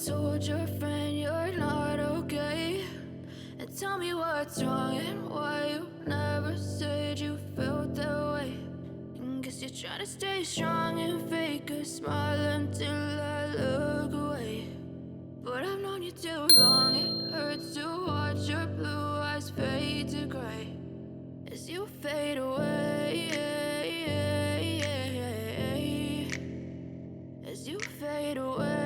told your friend you're not okay? And tell me what's wrong and why you never said you felt that way. And guess you're trying to stay strong and fake a smile until I look away. But I've known you too long, it hurts to watch your blue eyes fade to gray as you fade away, as you fade away.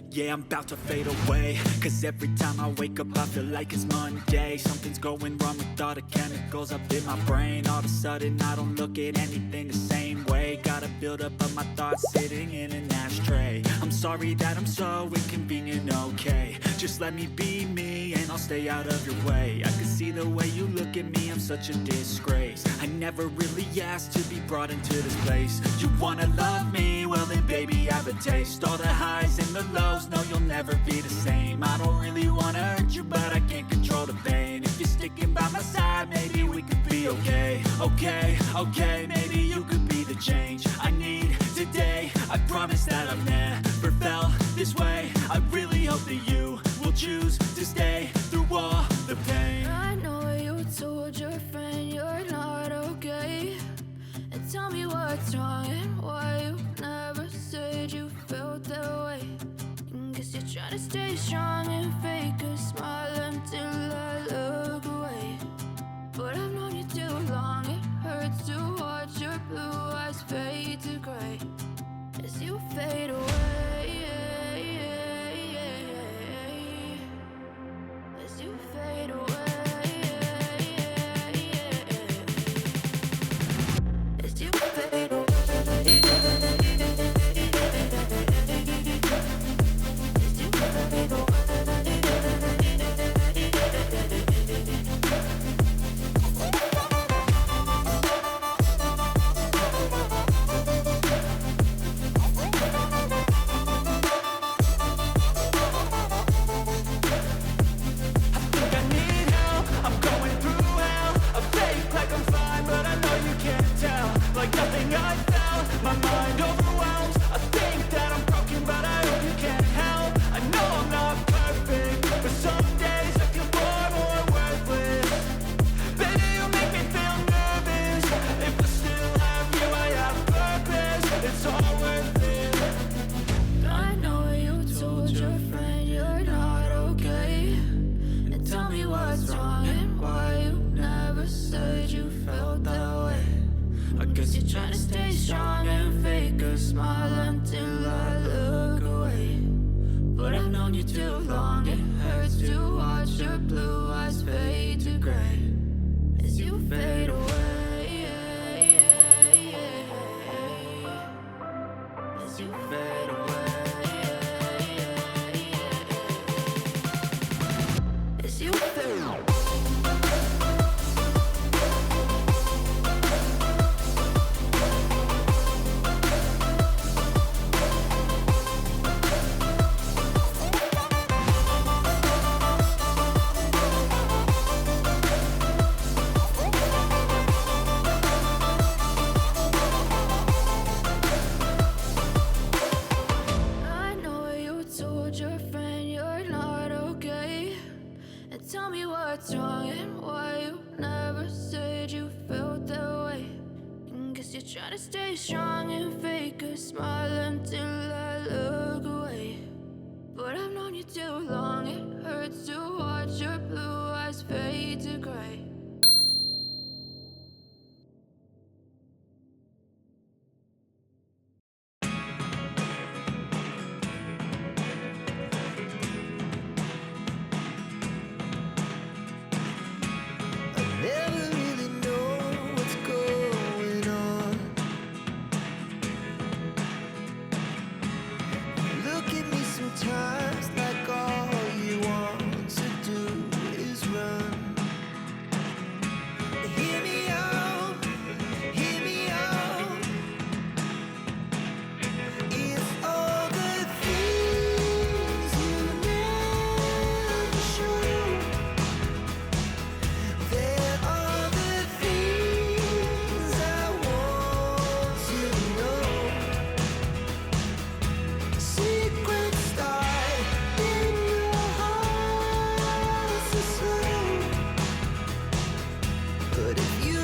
Yeah, I'm about to fade away, cause every time I wake up I feel like it's Monday. Something's going wrong with all the chemicals up in my brain. All of a sudden I don't look at anything the same way. Gotta build up of my thoughts sitting in an ashtray. I'm sorry that I'm so inconvenient, okay? Just let me be me and I'll stay out of your way. I can see the way you look at me, I'm such a disgrace. I never really asked to be brought into this place. You wanna love me? Well then baby have a taste. All the highs and the lows, no you'll never be the same. I don't really wanna hurt you but I can't control the pain. If you're sticking by my side, maybe we could be okay. Okay, maybe you could be the change I need today. I promise that I've never felt this way. I really hope that you will choose to stay through all the pain. I know you told your friend you're not okay. And tell me what's wrong and why you never said you felt that way. And guess you're trying to stay strong and fake a smile until I look away. But I've known you too long, it hurts to watch your blue eyes fade to gray as you fade away, as you fade away. As you fade away, as you fade away. Like nothing I felt, my mind overwhelmed. I think that I'm broken, but I hope you can't help. I know I'm not perfect, but some days I feel far more worthless. Baby, you make me feel nervous. If I still have you, I have purpose. It's all worth it. I know you told your friend you're not okay. And tell me what's wrong and why you never said you felt that way. I guess you're trying to stay strong and fake a smile until I look away. But I've known you too long, it hurts to watch your blue eyes fade to gray as you fade away, as you fade away, as you fade away. Tell me what's wrong and why you never said you felt that way. And guess you're trying to stay strong and fake a smile until I look away. But I've known you too long, it hurts to watch your blue eyes fade to gray. Never really know what's going on. Look at me sometimes like all you want to do is run. But if you